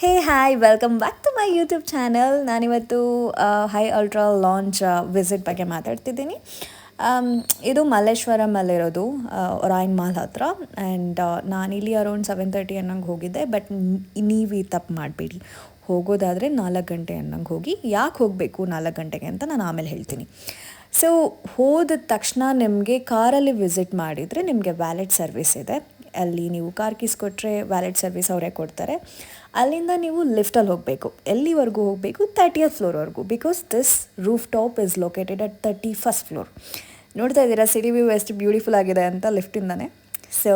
Hey hi welcome back to my YouTube channel. ನಾನಿವತ್ತು high ultra lounge visit ಬಗ್ಗೆ ಮಾತಾಡ್ತಿದ್ದೀನಿ. ಇದು ಮಲ್ಲೇಶ್ವರಮಲ್ಲಿರೋದು, ಒರಾಯನ್ ಮಾಲ್ ಹತ್ರ. ಆ್ಯಂಡ್ ನಾನಿಲ್ಲಿ ಅರೌಂಡ್ 7:30 ಅನ್ನಂಗೆ ಹೋಗಿದ್ದೆ. ಬಟ್ ನೀವು ಈ ತಪ್ಪು ಮಾಡಬೇಡಿ. ಹೋಗೋದಾದರೆ 4 ಗಂಟೆ ಅನ್ನಂಗೆ ಹೋಗಿ. ಯಾಕೆ ಹೋಗಬೇಕು 4 ಗಂಟೆಗೆ ಅಂತ ನಾನು ಆಮೇಲೆ ಹೇಳ್ತೀನಿ. ಸೊ ಹೋದ ತಕ್ಷಣ ನಿಮಗೆ ಕಾರಲ್ಲಿ ವಿಸಿಟ್ ಮಾಡಿದರೆ ನಿಮಗೆ ವ್ಯಾಲೆಟ್ ಸರ್ವಿಸ್ ಇದೆ. ಅಲ್ಲಿ ನೀವು ಕಾರ್ ಕೀಸ್ ಕೊಟ್ಟರೆ ವ್ಯಾಲೆಟ್ ಸರ್ವಿಸ್ ಅವರೇ ಕೊಡ್ತಾರೆ. ಅಲ್ಲಿಂದ ನೀವು ಲಿಫ್ಟಲ್ಲಿ ಹೋಗಬೇಕು. ಎಲ್ಲಿವರೆಗೂ ಹೋಗಬೇಕು? 30th ಫ್ಲೋರ್ವರೆಗೂ. Because this roof top is located at 31st floor. ನೋಡ್ತಾ ಇದ್ದೀರಾ ಸಿಟಿ ವ್ಯೂ ಎಷ್ಟು ಬ್ಯೂಟಿಫುಲ್ ಆಗಿದೆ ಅಂತ ಲಿಫ್ಟಿಂದನೇ. ಸೊ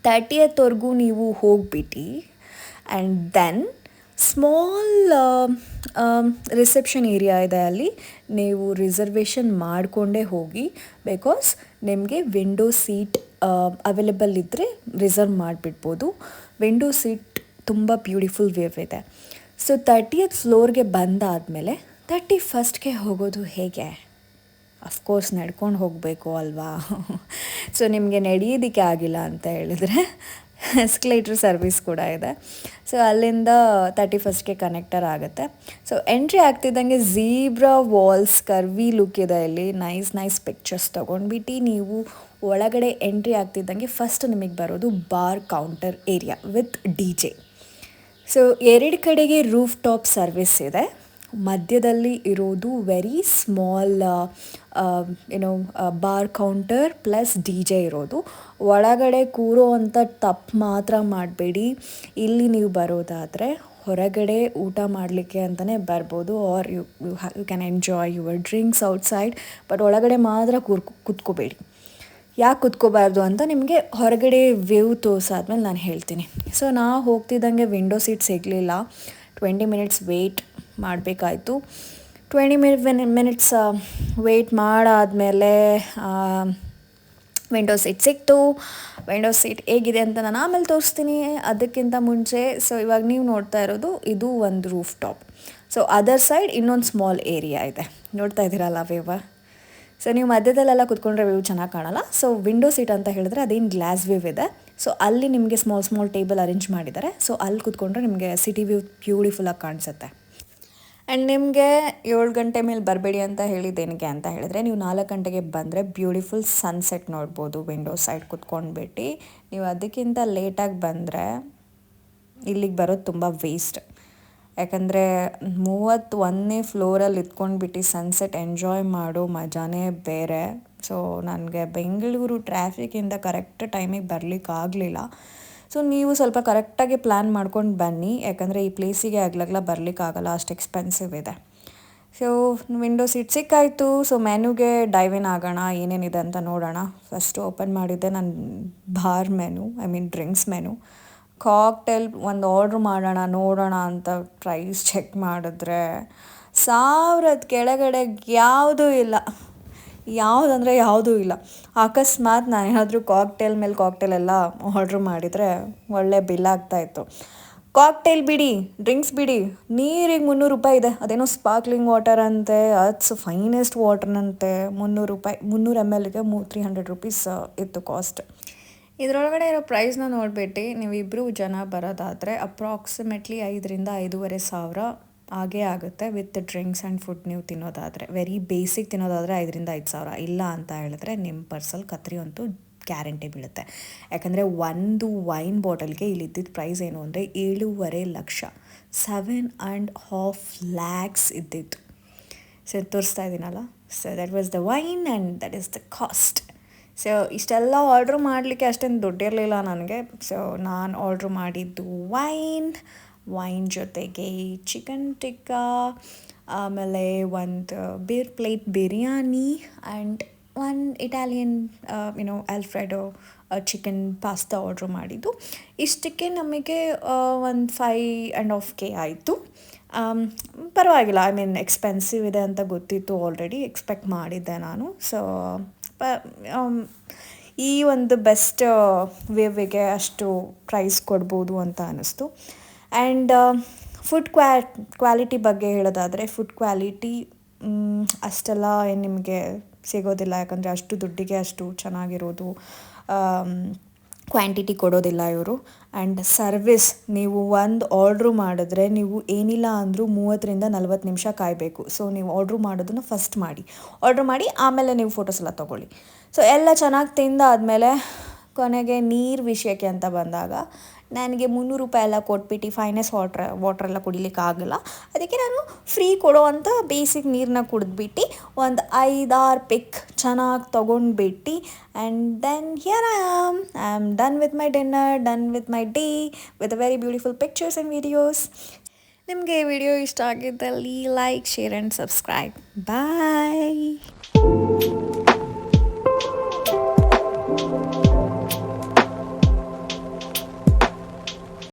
30thವರೆಗೂ ನೀವು ಹೋಗ್ಬಿಟ್ಟು and then small reception area ಇದೆ. ಅಲ್ಲಿ ನೀವು ರಿಸರ್ವೇಷನ್ ಮಾಡಿಕೊಂಡೇ ಹೋಗಿ. ಬಿಕಾಸ್ ನಿಮಗೆ ವಿಂಡೋ ಸೀಟ್ ಅವೈಲೇಬಲ್ ಇದ್ದರೆ ರಿಸರ್ವ್ ಮಾಡಿಬಿಡ್ಬೋದು. ವಿಂಡೋ ಸೀಟ್ ತುಂಬ ಬ್ಯೂಟಿಫುಲ್ ವ್ಯೂ ಇದೆ. ಸೊ 30th ಫ್ಲೋರ್ಗೆ ಬಂದಾದಮೇಲೆ 31ಸ್ಟ್ಗೆ ಹೋಗೋದು ಹೇಗೆ? ಅಫ್ಕೋರ್ಸ್ ನಡ್ಕೊಂಡು ಹೋಗಬೇಕು ಅಲ್ವಾ? ಸೊ ನಿಮಗೆ ನಡೆಯೋದಕ್ಕೆ ಆಗಿಲ್ಲ ಅಂತ ಹೇಳಿದರೆ ಎಸ್ಕಲೇಟ್ರ್ ಸರ್ವಿಸ್ ಕೂಡ ಇದೆ. ಸೊ ಅಲ್ಲಿಂದ 31ಸ್ಟ್ಗೆ ಕನೆಕ್ಟರ್ ಆಗುತ್ತೆ. So entry ಆಗ್ತಿದ್ದಂಗೆ zebra walls ಕರ್ವಿ look ಇದೆ ಇಲ್ಲಿ. ನೈಸ್ ಪಿಕ್ಚರ್ಸ್ ತೊಗೊಂಡ್ಬಿಟ್ಟು ನೀವು ಒಳಗಡೆ ಎಂಟ್ರಿ ಆಗ್ತಿದ್ದಂಗೆ ಫಸ್ಟ್ ನಿಮಗೆ ಬರೋದು bar counter area with DJ. So 2 ಕಡೆಗೆ ರೂಫ್ ಟಾಪ್ ಸರ್ವಿಸ್ ಇದೆ. ಮಧ್ಯದಲ್ಲಿ ಇರೋದು very small bar counter plus DJ ಇರೋದು. ಒಳಗಡೆ ಕೂರೋ ಅಂಥ ತಪ್ಪು ಮಾತ್ರ ಮಾಡಬೇಡಿ. ಇಲ್ಲಿ ನೀವು ಬರೋದಾದರೆ ಹೊರಗಡೆ ಊಟ ಮಾಡಲಿಕ್ಕೆ ಅಂತಲೇ ಬರ್ಬೋದು. Or you can enjoy your drinks outside. But ಒಳಗಡೆ ಮಾತ್ರ ಕುತ್ಕೋಬೇಡಿ. ಯಾಕೆ ಕುತ್ಕೋಬಾರ್ದು ಅಂತ ನಿಮಗೆ ಹೊರಗಡೆ ವ್ಯೂ ತೋರಿಸಾದ್ಮೇಲೆ ನಾನು ಹೇಳ್ತೀನಿ. ಸೊ ನಾವು ಹೋಗ್ತಿದ್ದಂಗೆ ವಿಂಡೋ ಸೀಟ್ ಸಿಗಲಿಲ್ಲ. 20 ಮಿನಿಟ್ಸ್ ವೆಯ್ಟ್ ಮಾಡಬೇಕಾಯ್ತು. 20 ಮಿನಿಟ್ಸ್ ವೆಯ್ಟ್ ಮಾಡಾದಮೇಲೆ ವಿಂಡೋ ಸೀಟ್ ಸಿಕ್ತು. ವಿಂಡೋ ಸೀಟ್ ಹೇಗಿದೆ ಅಂತ ನಾನು ಆಮೇಲೆ ತೋರಿಸ್ತೀನಿ. ಅದಕ್ಕಿಂತ ಮುಂಚೆ ಸೊ ಇವಾಗ ನೀವು ನೋಡ್ತಾ ಇರೋದು ಇದು ಒಂದು roof top. So other side ಇನ್ನೊಂದು ಸ್ಮಾಲ್ ಏರಿಯಾ ಇದೆ. ನೋಡ್ತಾ ಇದ್ದೀರಲ್ಲ ವ್ಯೂವ. ಸೊ ನೀವು ಮಧ್ಯದಲ್ಲೆಲ್ಲ ಕುತ್ಕೊಂಡ್ರೆ ವ್ಯೂ ಚೆನ್ನಾಗಿ ಕಾಣಲ್ಲ. ಸೊ ವಿಂಡೋ ಸೀಟ್ ಅಂತ ಹೇಳಿದ್ರೆ ಅದೇನು ಗ್ಲಾಸ್ ವ್ಯೂ ಇದೆ. ಸೊ ಅಲ್ಲಿ ನಿಮಗೆ ಸ್ಮಾಲ್ ಟೇಬಲ್ ಅರೇಂಜ್ ಮಾಡಿದ್ದಾರೆ. ಸೊ ಅಲ್ಲಿ ಕುತ್ಕೊಂಡ್ರೆ ನಿಮಗೆ ಸಿಟಿ ವ್ಯೂ ಬ್ಯೂಟಿಫುಲ್ಲಾಗಿ ಕಾಣಿಸುತ್ತೆ. ಆ್ಯಂಡ್ ನಿಮಗೆ 7 ಗಂಟೆ ಮೇಲೆ ಬರಬೇಡಿ ಅಂತ ಹೇಳಿದ್ದೇನಕ್ಕೆ ಅಂತ ಹೇಳಿದ್ರೆ, ನೀವು 4 ಗಂಟೆಗೆ ಬಂದರೆ ಬ್ಯೂಟಿಫುಲ್ ಸನ್ಸೆಟ್ ನೋಡ್ಬೋದು ವಿಂಡೋ ಸೈಡ್ ಕುತ್ಕೊಂಡ್ಬಿಟ್ಟು. ನೀವು ಅದಕ್ಕಿಂತ ಲೇಟಾಗಿ ಬಂದರೆ ಇಲ್ಲಿಗೆ ಬರೋದು ತುಂಬ ವೇಸ್ಟ್. ಯಾಕಂದರೆ 31ನೇ ಫ್ಲೋರಲ್ಲಿ ಇದ್ಕೊಂಡ್ಬಿಟ್ಟು ಸನ್ಸೆಟ್ ಎಂಜಾಯ್ ಮಾಡೋ ಮಜಾನೇ ಬೇರೆ. ಸೊ ನನಗೆ ಬೆಂಗಳೂರು ಟ್ರಾಫಿಕಿಂದ ಕರೆಕ್ಟ್ ಟೈಮಿಗೆ ಬರಲಿಕ್ಕಾಗಲಿಲ್ಲ. ಸೊ ನೀವು ಸ್ವಲ್ಪ ಕರೆಕ್ಟಾಗಿ ಪ್ಲ್ಯಾನ್ ಮಾಡ್ಕೊಂಡು ಬನ್ನಿ. ಯಾಕಂದರೆ ಈ ಪ್ಲೇಸಿಗೆ ಆಗ್ಲಾಗಲ ಬರಲಿಕ್ಕಾಗಲ್ಲ, ಅಷ್ಟು ಎಕ್ಸ್ಪೆನ್ಸಿವ್ ಇದೆ. ಸೊ ವಿಂಡೋ ಸೀಟ್ ಸಿಕ್ಕಾಯಿತು. ಸೊ ಮೆನುಗೆ ಡೈವಿನ್ ಆಗೋಣ, ಏನೇನಿದೆ ಅಂತ ನೋಡೋಣ. ಫಸ್ಟು ಓಪನ್ ಮಾಡಿದ್ದೆ ನಾನು bar menu, drinks menu. Cocktail ಒಂದು ಆರ್ಡ್ರ್ ಮಾಡೋಣ ನೋಡೋಣ ಅಂತ ಪ್ರೈಸ್ ಚೆಕ್ ಮಾಡಿದ್ರೆ 1000 ಕೆಳಗಡೆ ಯಾವುದೂ ಇಲ್ಲ. ಯಾವುದೂ ಇಲ್ಲ. ಅಕಸ್ಮಾತ್ ನಾನೇನಾದರೂ ಕಾಕ್ಟೇಲ್ ಮೇಲೆ ಕಾಕ್ಟೇಲ್ ಎಲ್ಲ ಆರ್ಡ್ರ್ ಮಾಡಿದರೆ ಒಳ್ಳೆ ಬಿಲ್ ಆಗ್ತಾಯಿತ್ತು. ಕಾಕ್ಟೇಲ್ ಬಿಡಿ, ಡ್ರಿಂಕ್ಸ್ ಬಿಡಿ, ನೀರಿಗೆ 300 ರೂಪಾಯಿ ಇದೆ. ಅದೇನೋ ಸ್ಪಾರ್ಕ್ಲಿಂಗ್ ವಾಟರ್ ಅಂತೆ, ಅಟ್ಸ್ ಫೈನೆಸ್ಟ್ ವಾಟರ್ನಂತೆ. 300 ರೂಪಾಯಿ, 300 mlಗೆ 300 ರೂಪೀಸ್ ಇತ್ತು ಕಾಸ್ಟ್. ಇದರೊಳಗಡೆ ಇರೋ ಪ್ರೈಸ್ನ ನೋಡಿಬಿಟ್ಟು ನೀವಿಬ್ಬರು ಜನ ಬರೋದಾದರೆ ಅಪ್ರಾಕ್ಸಿಮೇಟ್ಲಿ 5,000 to 5,500 ಆಗೇ ಆಗುತ್ತೆ ವಿತ್ ಡ್ರಿಂಕ್ಸ್ ಆ್ಯಂಡ್ ಫುಡ್. ನೀವು ತಿನ್ನೋದಾದರೆ ವೆರಿ ಬೇಸಿಕ್ ತಿನ್ನೋದಾದರೆ 5,000 to 5,000. ಇಲ್ಲ ಅಂತ ಹೇಳಿದ್ರೆ ನಿಮ್ಮ ಪರ್ಸಲ್ಲಿ ಕತ್ರಿ ಅಂತೂ ಗ್ಯಾರಂಟಿ ಬೀಳುತ್ತೆ. ಯಾಕಂದರೆ ಒಂದು ವೈನ್ ಬಾಟಲ್ಗೆ ಇಲ್ಲಿದ್ದಿದ್ದು ಪ್ರೈಸ್ ಏನು ಅಂದರೆ 7.5 ಲಕ್ಷ, 7.5 lakhs ಇದ್ದಿತ್ತು. ಸೊ ತೋರಿಸ್ತಾ ಇದ್ದೀನಲ್ಲ. So that was the wine and that is the cost. So ಇಷ್ಟೆಲ್ಲ ಆರ್ಡ್ರ್ ಮಾಡಲಿಕ್ಕೆ ಅಷ್ಟೇನು ದುಡ್ಡಿರಲಿಲ್ಲ ನನಗೆ. ಸೊ ನಾನು ಆರ್ಡ್ರ್ ಮಾಡಿದ್ದು ವೈನ್ ಜೊತೆಗೆ ಚಿಕನ್ ಟಿಕ್ಕಾ, ಆಮೇಲೆ ಒಂದು plate biryani and one Italian Alfredo chicken pasta order ಮಾಡಿದ್ದು. ಇಷ್ಟಕ್ಕೆ ನಮಗೆ ಒಂದು 5.5K ಆಯಿತು. ಪರವಾಗಿಲ್ಲ. ಎಕ್ಸ್ಪೆನ್ಸಿವ್ ಇದೆ ಅಂತ ಗೊತ್ತಿತ್ತು ಆಲ್ರೆಡಿ, ಎಕ್ಸ್ಪೆಕ್ಟ್ ಮಾಡಿದ್ದೆ ನಾನು. ಸೊ ಈ ಒಂದು ಬೆಸ್ಟ್ ವೇವ್ಗೆ ಅಷ್ಟು ಪ್ರೈಸ್ ಕೊಡ್ಬೋದು ಅಂತ ಅನ್ನಿಸ್ತು. ಆ್ಯಂಡ್ ಫುಡ್ ಕ್ವಾಲಿಟಿ ಬಗ್ಗೆ ಹೇಳೋದಾದರೆ, ಫುಡ್ ಕ್ವಾಲಿಟಿ ಅಷ್ಟೆಲ್ಲ ಏನು ನಿಮಗೆ ಸಿಗೋದಿಲ್ಲ. ಯಾಕಂದರೆ ಅಷ್ಟು ದುಡ್ಡಿಗೆ ಅಷ್ಟು ಚೆನ್ನಾಗಿರೋದು ಕ್ವಾಂಟಿಟಿ ಕೊಡೋದಿಲ್ಲ ಇವರು. ಆ್ಯಂಡ್ ಸರ್ವಿಸ್, ನೀವು ಒಂದು ಆರ್ಡ್ರು ಮಾಡಿದ್ರೆ ನೀವು ಏನಿಲ್ಲ ಅಂದರೂ 30-40 ನಿಮಿಷ ಕಾಯಬೇಕು. ಸೊ ನೀವು ಆರ್ಡ್ರು ಮಾಡೋದನ್ನು ಫಸ್ಟ್ ಮಾಡಿ, ಆರ್ಡ್ರ್ ಮಾಡಿ ಆಮೇಲೆ ನೀವು ಫೋಟೋಸ್ ಎಲ್ಲ ತೊಗೊಳ್ಳಿ. ಸೊ ಎಲ್ಲ ಚೆನ್ನಾಗಿ ತಿಂದಾದಮೇಲೆ ಕೊನೆಗೆ ನೀರು ವಿಷಯಕ್ಕೆ ಅಂತ ಬಂದಾಗ ನನಗೆ 300 ರೂಪಾಯಿ ಎಲ್ಲ ಕೊಟ್ಬಿಟ್ಟು ಫೈನೆಸ್ ವಾಟ್ರೆಲ್ಲ ಕುಡಿಲಿಕ್ಕಾಗಲ್ಲ. ಅದಕ್ಕೆ ನಾನು ಫ್ರೀ ಕೊಡೋವಂಥ ಬೇಸಿಕ್ ನೀರನ್ನ ಕುಡಿದ್ಬಿಟ್ಟು ಒಂದು 5-6 ಪಿಕ್ ಚೆನ್ನಾಗಿ ತೊಗೊಂಡ್ಬಿಟ್ಟು and then here I am done with my dinner, done with my day with a very beautiful pictures and videos. ನಿಮಗೆ ಈ ವಿಡಿಯೋ ಇಷ್ಟ ಆಗಿದ್ದಲ್ಲಿ like, share and subscribe. Bye.